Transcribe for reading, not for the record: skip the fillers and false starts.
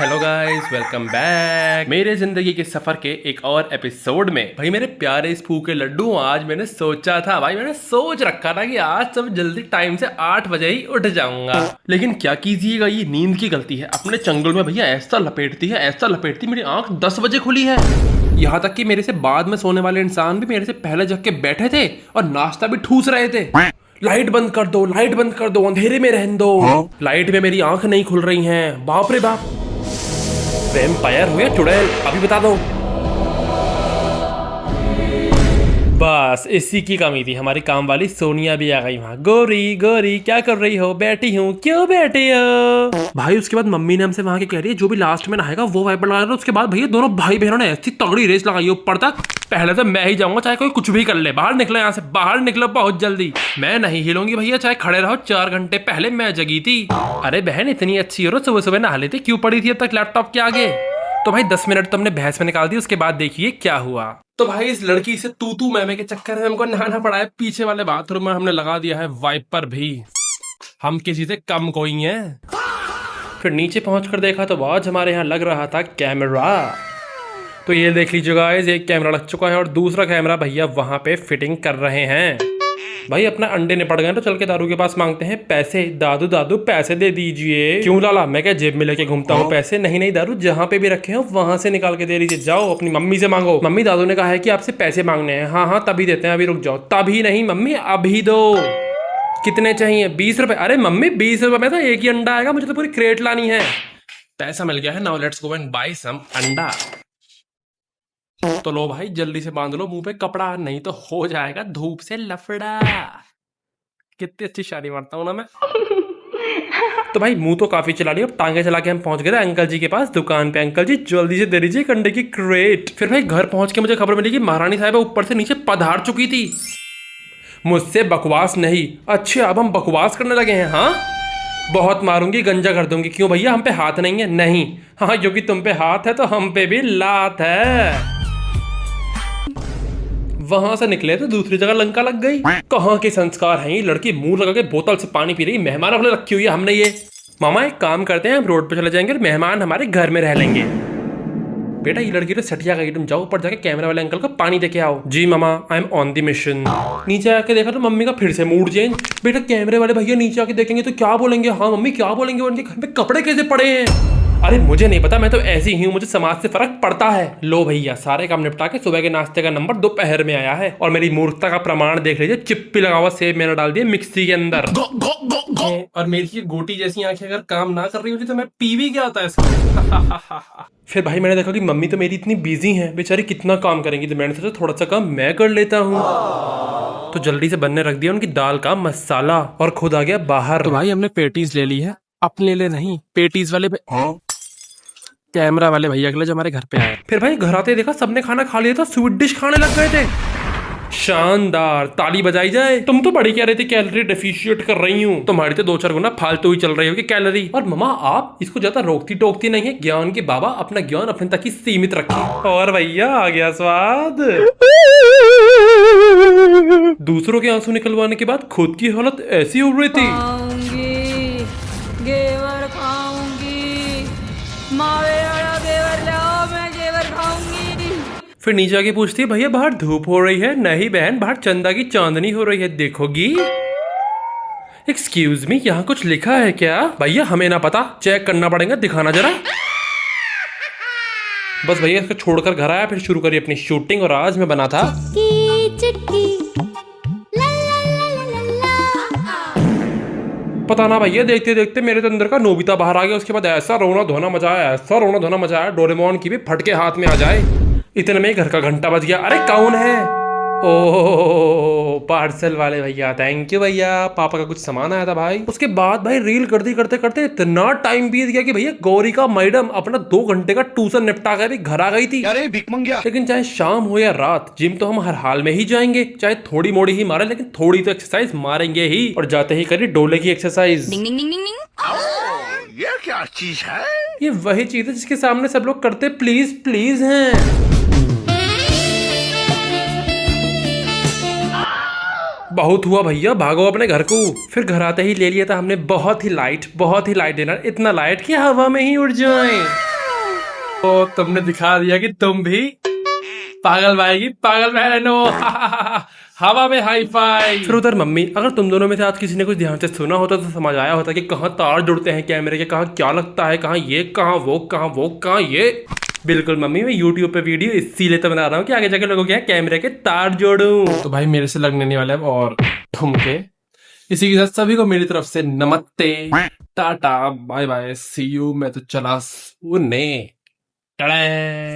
Hello guys, welcome back मेरे जिंदगी के सफर के एक और एपिसोड में। भाई मेरे प्यारे इस फू के लड्डू, आज मैंने सोचा था, भाई मैंने सोच रखा था कि आज सब जल्दी टाइम से 8 बजे ही उठ जाऊंगा। लेकिन क्या कीजिएगा, ये नींद की गलती है। अपने चंगुल में भैया ऐसा लपेटती मेरी आंख 10 बजे खुली है। यहाँ तक कि मेरे से बाद में सोने वाले इंसान भी मेरे से पहले जग के बैठे थे और नाश्ता भी ठूस रहे थे। लाइट बंद कर दो, लाइट बंद कर दो, अंधेरे में रहने दो। लाइट में मेरी आंख नहीं खुल रही हैं। बाप रे बाप, वैम्पायर हुए चुड़ैल, अभी बता दो। बस इसी की कमी थी। हमारी काम वाली सोनिया भी आ गई वहाँ। गोरी गोरी क्या कर रही हो? बैठी हूँ। क्यों बैठी हो? भाई उसके बाद मम्मी ने हमसे वहाँ के कह रही है जो भी लास्ट में नहाएगा वो वाइपर लगा रहा। उसके बाद भैया दोनों भाई बहनों ने ऐसी तगड़ी रेस लगाई ऊपर तक। पहले तो मैं ही जाऊंगा, चाहे कोई कुछ भी कर ले। बाहर निकलो यहाँ से, बाहर निकलो बहुत जल्दी। मैं नहीं हिलूंगी भैया, चाहे खड़े रहो। 4 घंटे पहले मैं जगी थी। अरे बहन इतनी अच्छी हो, सुबह सुबह नहा लेती, क्यों पड़ी थी अब तक लैपटॉप के आगे? तो भाई 10 मिनट तो हमने बहस में निकाल दी। उसके बाद देखिए क्या हुआ। तो भाई इस लड़की से तू मैं के चक्कर में हमको नहाना पड़ा है। पीछे वाले बाथरूम में हमने लगा दिया है वाइपर भी। हम किसी से कम कोई हैं। फिर नीचे पहुंचकर देखा तो आज हमारे यहाँ लग रहा था कैमरा। तो ये देख लीजिए गाइस, एक कैमरा लग चुका है और दूसरा कैमरा भैया वहां पे फिटिंग कर रहे हैं। भाई अपना अंडे निपट गए तो चल के दादू के पास मांगते हैं पैसे। दादू दादू पैसे दे दीजिए। क्यों लाला, मैं क्या जेब में लेके घूमता हूँ पैसे? नहीं नहीं दादू, जहाँ पे भी रखे हो वहां से निकाल के दे दीजिए। जाओ अपनी मम्मी से मांगो। मम्मी दादू ने कहा है कि आपसे पैसे मांगने हैं। हाँ हाँ तभी देते हैं, अभी रुक जाओ। तभी नहीं मम्मी, अभी दो। कितने चाहिए? 20 रुपए। अरे मम्मी 20 रुपए में तो एक ही अंडा आएगा, मुझे तो पूरी क्रेट लानी है। पैसा मिल गया है, now let's go and buy some anda. तो लो भाई जल्दी से बांध लो मुंह पे कपड़ा, नहीं तो हो जाएगा धूप से लफड़ा। कितनी अच्छी शादी मारता हूँ ना मैं। तो भाई मुंह तो काफी चला लिया, अब टांगे चला के हम पहुंच गए थे अंकल जी के पास दुकान पे। अंकल जी जल्दी से दे दीजिए अंडे की क्रेट। फिर भाई घर पहुंच के मुझे खबर मिली कि महारानी साहिबा ऊपर से नीचे पधार चुकी थी। मुझसे बकवास नहीं। अच्छा अब हम बकवास करने लगे हैं? हाँ बहुत मारूंगी, गंजा कर दूंगी। क्यों भैया हम पे हाथ नहीं है? नहीं। हाँ क्योंकि तुम पे हाथ है तो हम पे भी लात है। वहां से निकले तो दूसरी जगह लंका लग गई। कहाँ के संस्कार हैं? ये लड़की मुंह लगा के बोतल से पानी पी रही, मेहमान अपने रखी हुई है हमने ये। मामा एक काम करते हैं, हम रोड पे चले जाएंगे और मेहमान हमारे घर में रह लेंगे। बेटा ये लड़की तो सटिया गई, तुम जाओ ऊपर जाके कैमरा वाले अंकल को पानी देके आओ। जी मामा, I am on the mission. नीचे आके देखा तो मम्मी का फिर से मूड चेंज। बेटा कैमरे वाले भैया नीचे आके देखेंगे तो क्या बोलेंगे? हाँ मम्मी क्या बोलेंगे? उनके घर में कपड़े कैसे पड़े हैं? अरे मुझे नहीं पता, मैं तो ऐसी ही हूँ, मुझे समाज से फर्क पड़ता है। लो भैया सारे काम निपटा के सुबह के नाश्ते का नंबर दोपहर में आया है। और मेरी मूर्खता का प्रमाण देख लीजिए, चिप्पी लगा हुआ सेब मैंने डाल दिया मिक्सी के अंदर। और मेरी ये गोटी जैसी आंखें अगर काम ना कर रही होती तो मैं पी भी क्या होता है इसको। फिर भाई मैंने देखा कि मम्मी तो मेरी इतनी बिजी हैं, बेचारी कितना काम करेंगी, तो मैंने सोचा थोड़ा सा काम मैं कर लेता हूँ। तो जल्दी से बनने रख दिया उनकी दाल का मसाला और खुद आ गया बाहर। तो भाई हमने पेटीज ले ली है, अपने लिए नहीं, पेटीज वाले कैमरा वाले भैया के लिए जो हमारे घर पे आए। फिर भाई घर आते देखा सबने खाना खा लिया था, स्वीट डिश खाने लग गए थे। शानदार, ताली बजाई जाए। तुम तो बड़ी कह रही थी कैलोरी डेफिशिएट कर रही हूँ, तुम्हारी तो 2-4 गुना फालतू ही चल रही होगी कैलोरी। और मम्मा आप इसको ज्यादा रोकती टोकती नहीं है। ज्ञान के बाबा अपना ज्ञान अपने तक ही सीमित रखिए। और भैया आ गया स्वाद। दूसरों के आंसू निकलवाने के बाद खुद की हालत ऐसी हो रही थी। घेवर खाऊंगी, मावे वाला घेवर लाओ, मैं घेवर खाऊंगी। फिर नीचे आके पूछती है भैया बाहर धूप हो रही है? नहीं बहन, बाहर चंदा की चांदनी हो रही है, देखोगी? एक्सक्यूज मी, यहाँ कुछ लिखा है क्या? भैया हमें ना पता, चेक करना पड़ेगा, दिखाना जरा। बस भैया इसको छोड़कर घर आया, फिर शुरू करी अपनी शूटिंग। और आज मैं बना था चिट्टी, पता ना भैया, देखते देखते मेरे तो अंदर का नोबिता बाहर आ गया। उसके बाद ऐसा रोना धोना मचाया, ऐसा रोना धोना मचाया, डोरेमोन की भी फटके हाथ में आ जाए। इतने में घर का घंटा बज गया। अरे कौन है? ओह पार्सल वाले भैया, थैंक यू भैया, पापा का कुछ सामान आया था भाई। उसके बाद भाई रील करते करते करते इतना टाइम बीत गया कि भैया गौरी का मैडम अपना 2 घंटे का ट्यूशन निपटा कर भी घर आ गई थी। अरे भिख मंगिया। लेकिन चाहे शाम हो या रात, जिम तो हम हर हाल में ही जाएंगे, चाहे थोड़ी मोड़ी ही मारे, लेकिन थोड़ी तो एक्सरसाइज मारेंगे ही। और जाते ही करी डोले की एक्सरसाइज। ये क्या चीज है? ये वही चीज है जिसके सामने सब लोग करते प्लीज प्लीज हैं। बहुत हुआ भैया, भागो अपने घर को। फिर घर आते ही ले लिया था हमने बहुत ही लाइट डिनर, इतना लाइट कि हवा में ही उड़ जाए। तो तुमने दिखा दिया कि तुम भी पागल भाई की पागल बहन हो। हवा में हाई फाई। फिर उधर मम्मी, अगर तुम दोनों में से आज किसी ने कुछ ध्यान से सुना होता तो समझ आया होता कि कहाँ तार जुड़ते हैं कैमरे के, कहाँ क्या लगता है, कहाँ ये, कहाँ वो, कहाँ वो, कहाँ ये। बिल्कुल मम्मी, मैं YouTube पे वीडियो इसीलिए तो बना रहा हूँ कि आगे जाके लोगों के यहाँ कैमरे के तार जोड़ूं। तो भाई मेरे से लगने नहीं वाले अब और ठुमके। इसी के साथ सभी को मेरी तरफ से नमस्ते, टाटा, बाय बाय, सी यू। मैं तो चला सोने। टड़े।